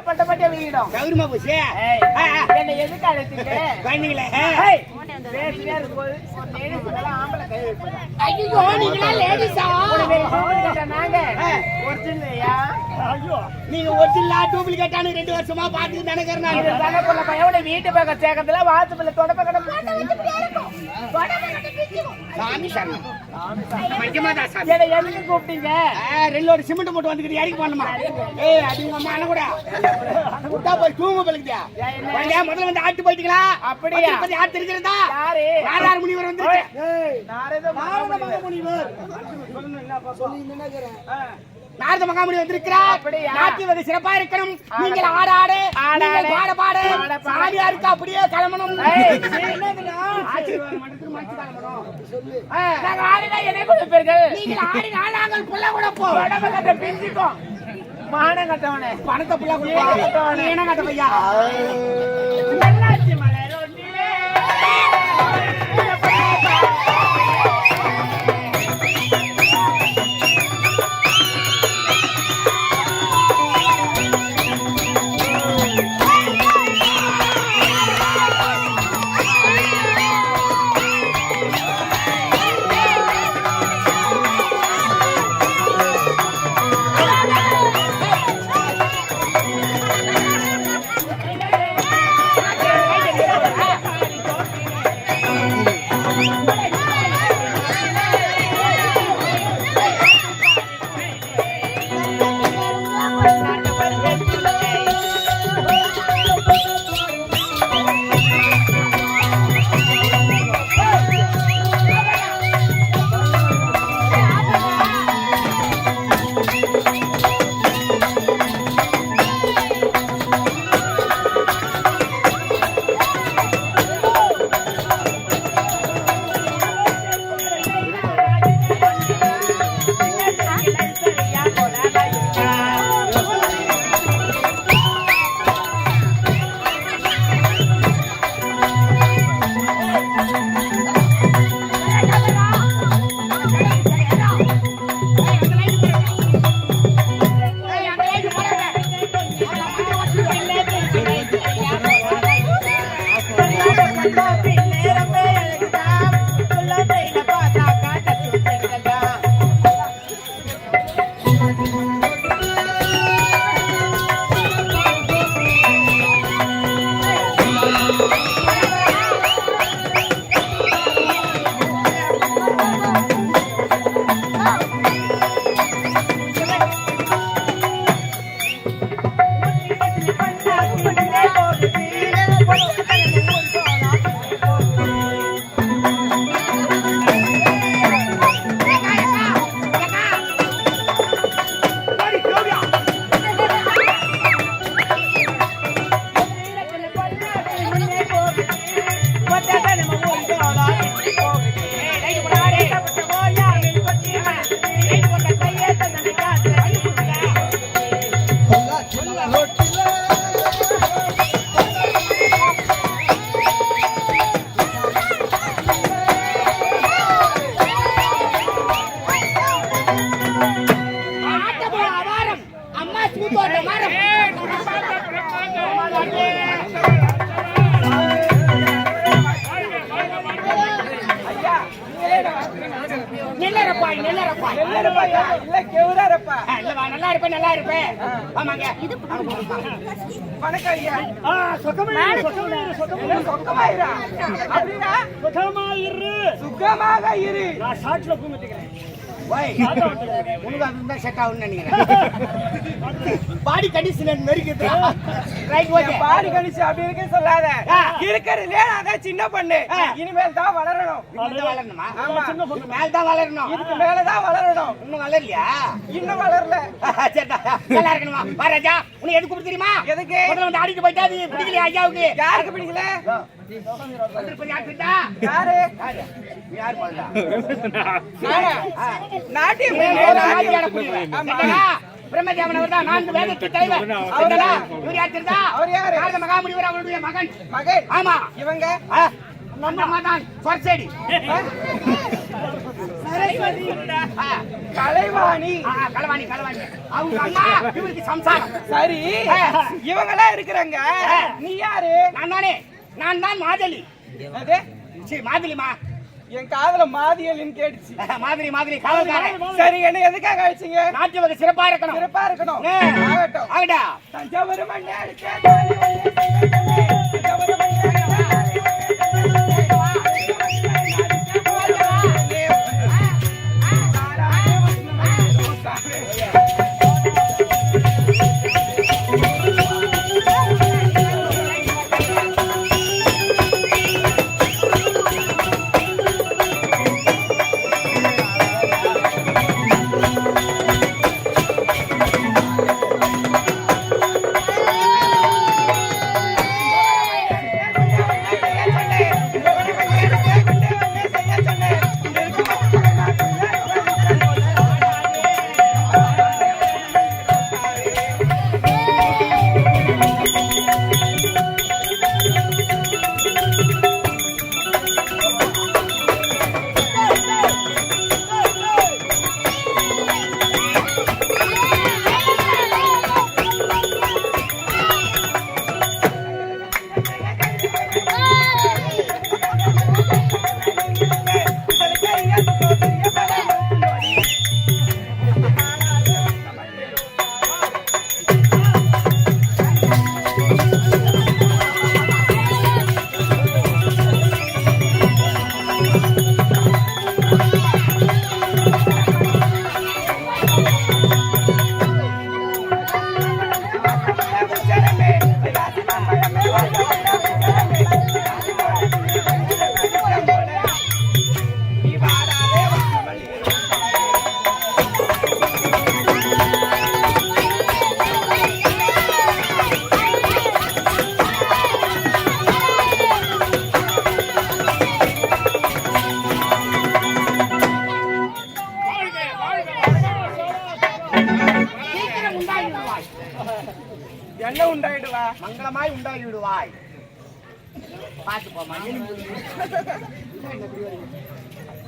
பட்ட பட்டியா வீடும் கௌரமா போச்சு. என்ன எதுக்கு அழைச்சிட்டு குழந்தைங்களே பேசியா இருக்கும்போது ஆம்பளை கை வைப்பேன். ஐயோ நீங்களா லேடிஸா? நாங்க ஒரிஜினல்லையா? ஐயோ நீங்க ஒரிஜினலா டூப்ளிகேட்டானு 2 வருஷமா பாத்து நினைக்கிறேன் நான். இது தான கொள்ள பையன் வீட்டு பக்கம் சேக்கத்துல வாசப்பள்ள தொடப்பக்கட போட்டு வச்சு பேரணும். தொடப்பக்கட பிச்சுக்கும். சாமி சாமி. மஞ்சமாதா சாமி. ஏடா எதுக்கு கூப்பிட்டீங்க? 2 லோடு சிமெண்ட் போட்டு வந்துக்கிட்டு இறக்கி பண்ணணுமா? ஏய் அது உங்க அம்மா அண்ணன் கூட. உட்டா போய் தூங்க பலக்குதியா? கொஞ்சம் முதல்ல வந்து ஆட்டு போயிட்டீங்களா? அப்படியே. பத்தி ஆட்டு தெரிஞ்சிருந்தா? யாரு? நாரார் முனிவர் வந்திருக்கு. ஏய் நாரத முனிவர். சொல்லணும் என்னப்பா சொல்லி நினைக்கிறேன். நாரத மகாமுனி வந்திருக்கிறார். நாட்டிய வகை சிறப்பா இருக்கணும். நீங்கள் ஆடாடு நீங்கள் பாட பாடு சாமியாருக்கு அப்படியே கிளம்பணும். ஆசீர்வாதம் மண்டத்துக்கு மடிச்சு கிளம்பணும். சொல்லு. நாங்க ஆடினா என்ன கொடுப்பீர்கள்? நீங்கள் ஆடினா நாங்கள் புள்ள கூட போ. உடம்பை பிஞ்சிக்கும். மானம் கட்டவனே பணத்தை புள்ள கொடுப்போம். நீ என்ன கட்ட பையா? நல்லாச்சு மலை ரொட்டி. நல்லா இருப்பேன். ஆமாங்க. வணக்கம் ஐயா. சுகமாக இரு. நான் ஷார்ட்ல பூமிட்டுக்கிறேன். உனக்கு அதுதான் செட் ஆகும்னு நினைக்கிறேன். பாடி கண்டிஷன் மெரிக்குது. Right okay. பாடி கண்டிஷன் அப்படி இருக்க சொல்லாத. இருக்கிறதுல நான் சின்ன பொண்ணு. இனிமேல் தான் வளரணும். இனிமேல் வளரணுமா? ஆமா. சின்ன பொண்ணு மேல தான் வளரணும். இதுக்கு மேல தான் வளரணும். இன்னும் வளரலையா? இன்னும் வளரல. சரிடா. நல்லா இருக்கணுமா? வா ராஜா. உன்னை எதுக்கு கூப்பிட்டு தெரியுமா? எதுக்கு? முதல்ல வந்து ஆடிட்டு போயிட்டா அது பிடிக்கலையா ஐயாவுக்கு? யாருக்கு பிடிக்கல? யாரு? யார் போடா? நாட்டியம் பிரம்மதேவன் தான். நான் வேதத்துக்கு தலைவர். இவர் யார் தெரியுதா? அவர் யாரு? நாரத மகாமுனிவர் அவருடைய மகன். மகன். ஆமா. இவங்க நம்ம தான் சொர்சேடி. சரஸ்வதி. ஆ, கலைவாணி. களவாணி களவாணி அவங்க அம்மா இவருக்கு சம்சாரம். சரி, இவங்கெல்லாம் இருக்கிறாங்க. நீ யாரு? நான் தான் மாதலி. அது சரி மாதலிமா. என் காதுல மாதியலின்னு கேட்டுச்சு. மாதிரி காவல்காரன். சரி, என்ன எதுக்காக அழைச்சீங்க? நாட்டு வகை சிறப்பா இருக்கணும். சிறப்பா இருக்கணும். ஆகட்டும். ஆகடா. தஞ்சாவூர் மண்ணே தஞ்சாவூர் என்ன உண்டாயிடுவா? மங்களமாய் உண்டாகி விடுவாய். பாத்து போமா.